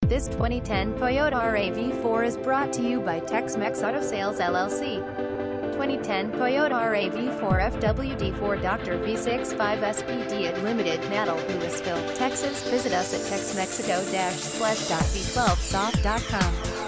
This 2010 Toyota RAV4 is brought to you by Tex-Mex Auto Sales LLC. 2010 Toyota RAV4 FWD 4 Dr. V65 SPD at Limited, Natl, Lewisville, Texas. Visit us at texmexico-slash.v12soft.com.